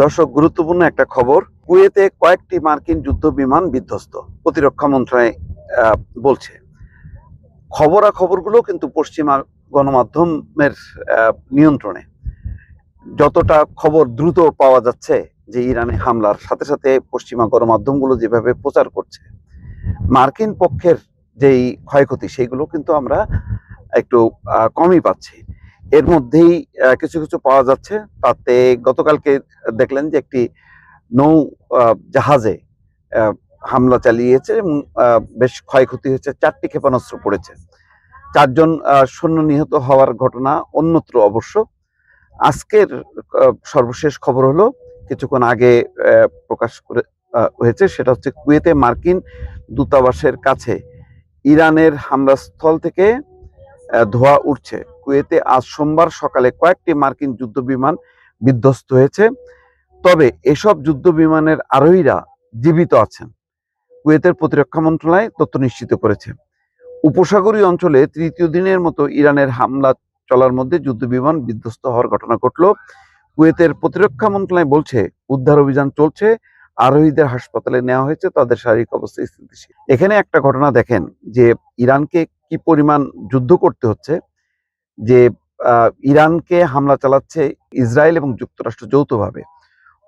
দর্শক, গুরুত্বপূর্ণ একটা খবর। কুয়েতে কয়েকটি মার্কিন যুদ্ধ বিমান বিধ্বস্ত, প্রতিরক্ষা মন্ত্রণালয় বলছে। খবরগুলো কিন্তু পশ্চিমা গণমাধ্যমের নিয়ন্ত্রণে। যতটা খবর দ্রুত পাওয়া যাচ্ছে যে ইরানে হামলার সাথে সাথে পশ্চিমা গণমাধ্যমগুলো যেভাবে প্রচার করছে, মার্কিন পক্ষের যেই ক্ষয়ক্ষতি সেইগুলো কিন্তু আমরা একটু কমই পাচ্ছি। এর মধ্যেই কিছু কিছু পাওয়া যাচ্ছে। তাতে গতকালকে দেখলেন যে একটি নৌ জাহাজে হামলা চালিয়েছে এবং বেশ ক্ষয়ক্ষতি হয়েছে। 4টি ক্ষেপণাস্ত্র পড়েছে। 4 জন সৈন্য নিহত হওয়ার ঘটনা অন্যত্র অবশ্য। আজকের সর্বশেষ খবর হলো কিছুক্ষণ আগে প্রকাশ করে হয়েছে, সেটা হচ্ছে কুয়েতে মার্কিন দূতাবাসের কাছে ইরানের হামলাস্থল থেকে ধোঁয়া উঠছে। কুয়েতে আজ সোমবার সকালে কয়েকটি মার্কিন যুদ্ধ বিমান বিধ্বস্ত হয়েছে। তবে এসব যুদ্ধ বিমানের আরোহীরা জীবিত আছেন, কুয়েতের প্রতিরক্ষা মন্ত্রণালয় তথ্য নিশ্চিত করেছে। উপসাগরীয় অঞ্চলে তৃতীয় দিনের মতো ইরানের হামলা চলার মধ্যে যুদ্ধ বিমান বিধ্বস্ত হওয়ার ঘটনা ঘটল। কুয়েতের প্রতিরক্ষা মন্ত্রণালয় বলছে উদ্ধার অভিযান চলছে, আরোহীদের হাসপাতালে নেওয়া হয়েছে, তাদের শারীরিক অবস্থা স্থিতিশীল। এখানে একটা ঘটনা দেখেন যে ইরানকে কি পরিমাণ যুদ্ধ করতে হচ্ছে। যে ইরানকে হামলা চালাচ্ছে ইসরায়েল এবং যুক্তরাষ্ট্র যৌথভাবে।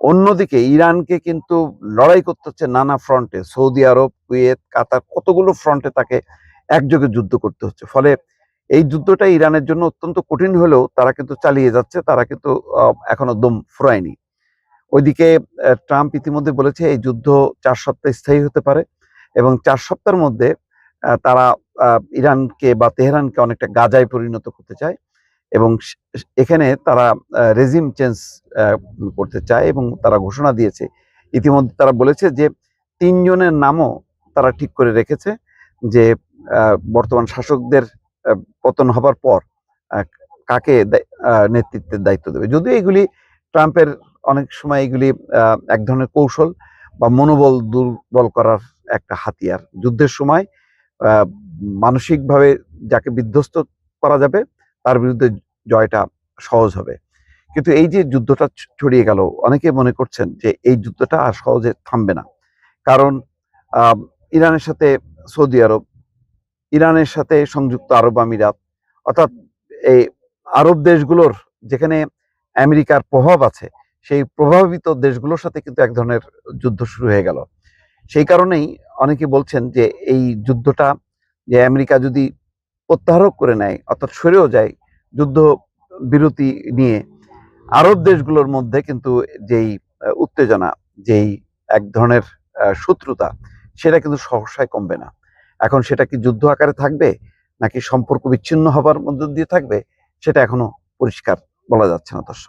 অন্যদিকে ইরানকে কিন্তু লড়াই করতে হচ্ছে নানা ফ্রন্টে। সৌদি আরব, কুয়েত, কাতার, কতগুলো ফ্রন্টে তাকে একযোগে যুদ্ধ করতে হচ্ছে। ফলে এই যুদ্ধটা ইরানের জন্য অত্যন্ত কঠিন হলেও তারা কিন্তু চালিয়ে যাচ্ছে, তারা কিন্তু এখনো দম ফুরায়নি। ওইদিকে ট্রাম্প ইতিমধ্যে বলেছে এই যুদ্ধ 4 সপ্তাহ স্থায়ী হতে পারে এবং 4 সপ্তাহের মধ্যে তারা ইরানকে বা তেহরানকে অনেকটা গাজায় পরিণত করতে চায় এবং এখানে তারা রেজিম চেঞ্জ করতে চায় এবং তারা ঘোষণা দিয়েছে। ইতিমধ্যে তারা বলেছে যে 3 জনের নামও তারা ঠিক করে রেখেছে যে বর্তমান শাসকদের পতন হবার পর কাকে নেতৃত্বের দায়িত্ব দেবে। যদিও এগুলি ট্রাম্পের অনেক সময় এগুলি এক ধরনের কৌশল বা মনোবল দুর্বল করার একটা হাতিয়ার। যুদ্ধের সময় মানসিকভাবে যাকে বিধ্বস্ত করা যাবে তার বিরুদ্ধে জয়টা সহজ হবে। কিন্তু এই যে যুদ্ধটা ছড়িয়ে গেল, অনেকে মনে করছেন যে এই যুদ্ধটা আর সহজে থামবে না। কারণ ইরানের সাথে সৌদি আরব, ইরানের সাথে সংযুক্ত আরব আমিরাত, অর্থাৎ এই আরব দেশগুলোর যেখানে আমেরিকার প্রভাব আছে, সেই প্রভাবিত দেশগুলোর সাথে কিন্তু এক ধরনের যুদ্ধ শুরু হয়ে গেল। সেই কারণেই অনেকে বলছেন যে এই যুদ্ধটা যে আমেরিকা যদি প্রত্যাহার করে নেয়, অর্থাৎ সরেও যায় যুদ্ধ বিরতি নিয়ে, আরব দেশগুলোর মধ্যে কিন্তু যেই উত্তেজনা, যেই এক ধরনের শত্রুতা, সেটা কিন্তু সহসায় কমবে না। এখন সেটা কি যুদ্ধ আকারে থাকবে নাকি সম্পর্ক বিচ্ছিন্ন হবার মধ্য দিয়ে থাকবে, সেটা এখনো পরিষ্কার বলা যাচ্ছে না দর্শক।